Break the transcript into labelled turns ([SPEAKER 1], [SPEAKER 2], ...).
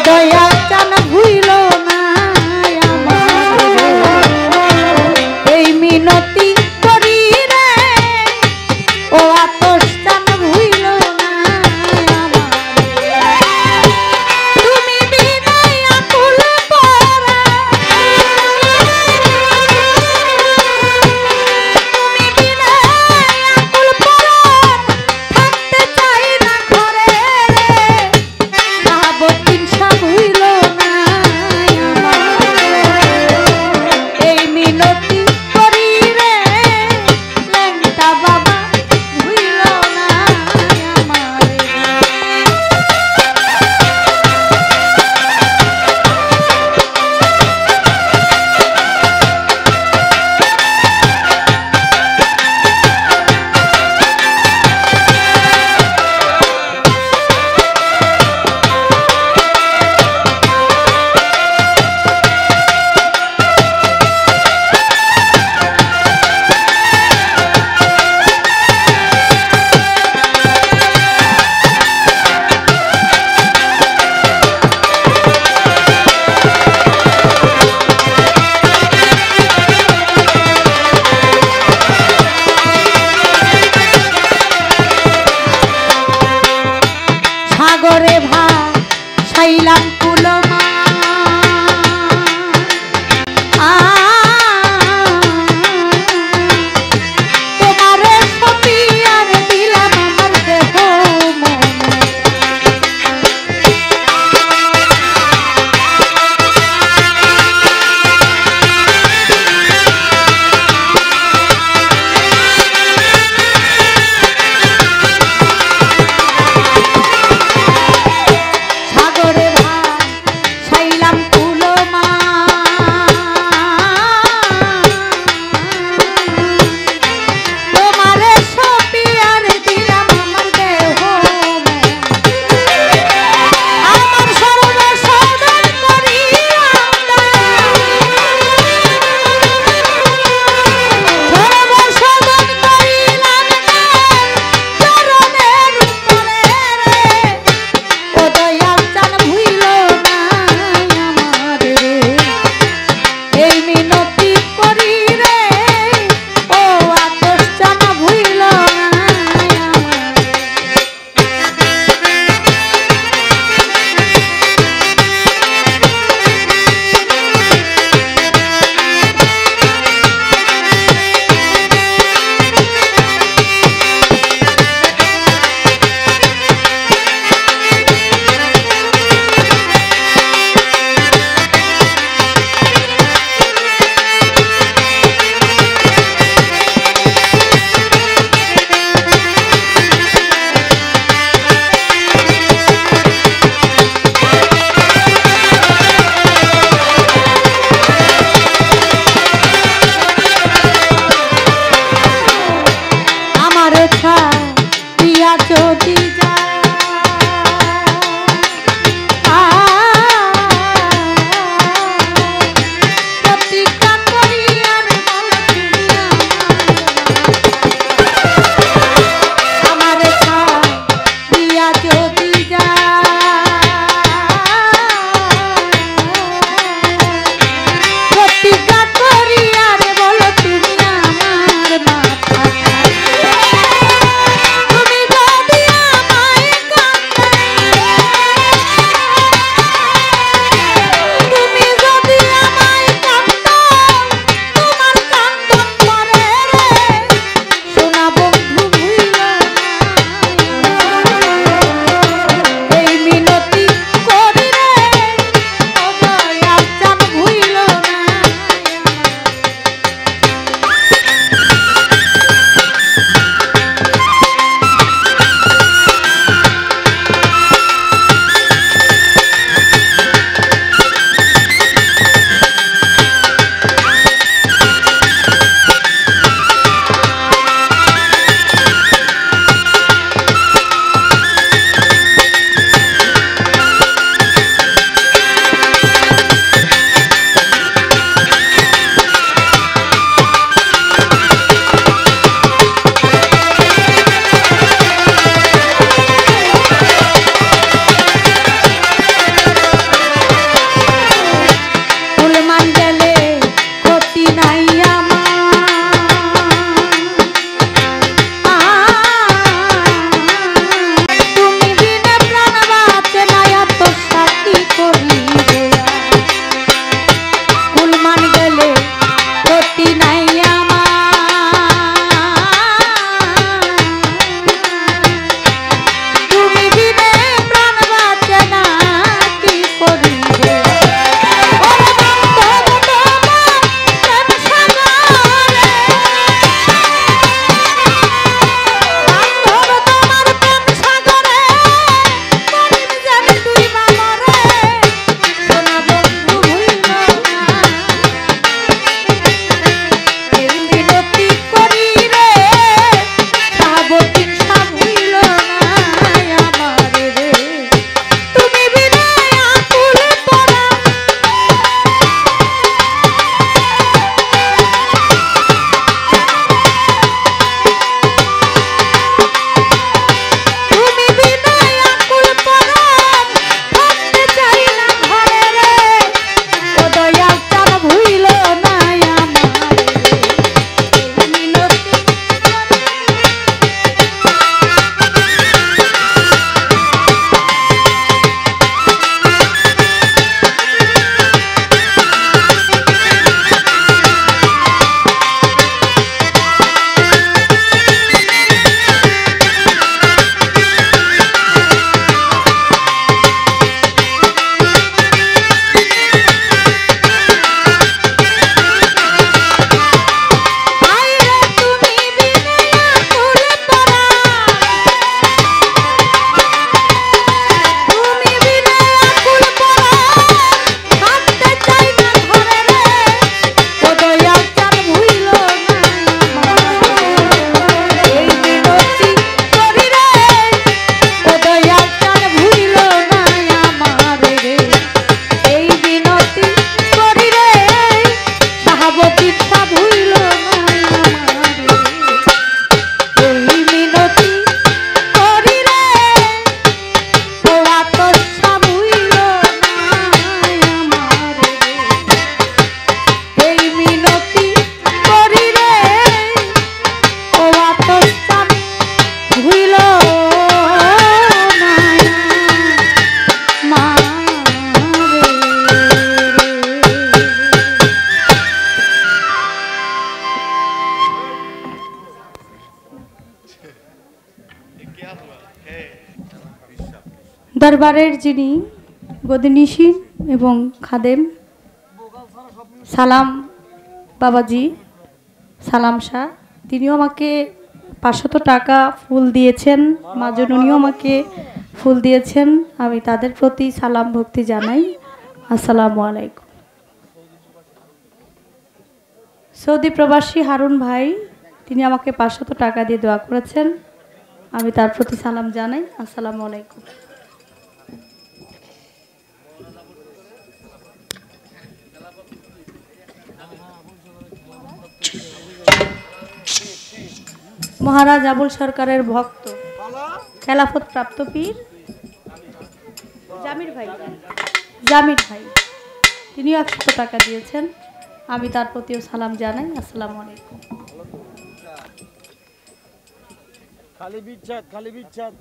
[SPEAKER 1] দয়াল চান ভুইল না আমার এই মিনতি করি রে ও আতশ চান ভুইল না তুমি বিনাই আকুল পরা তুমি বিনাই আকুল পরা থাকতে চাই না ঘরে সাহাবুদ্দিন শাহ ভুইল না এই মিনতি করি রে লেংটা বাবা ভুইল না আমারে সাগরে ভাসাইলাম কুলমা তোমারে সপিয়ার দিলাম আমার দেহ মন সাগরে দরবারের যিনি গদিনিশীন এবং খাদেম সালাম বাবাজি, সালাম শাহ, তিনিও আমাকে 500 টাকা ফুল দিয়েছেন। মাজনুনিও আমাকে ফুল দিয়েছেন। আমি তাদের প্রতি সালাম ভক্তি জানাই। আসসালামু আলাইকুম। সৌদি প্রবাসী হারুন ভাই, তিনি আমাকে 500 টাকা দিয়ে দোয়া করেছেন। আমি তার প্রতি সালাম জানাই। আসসালামু আলাইকুম। মহারাজ আবুল সরকারের ভক্ত, খেলাফত প্রাপ্ত পীর জামির ভাই, তিনিও 100 টাকা দিয়েছেন। আমি তার প্রতিও সালাম জানাই। আসসালামু আলাইকুম।
[SPEAKER 2] খালি বিচ্ছাদ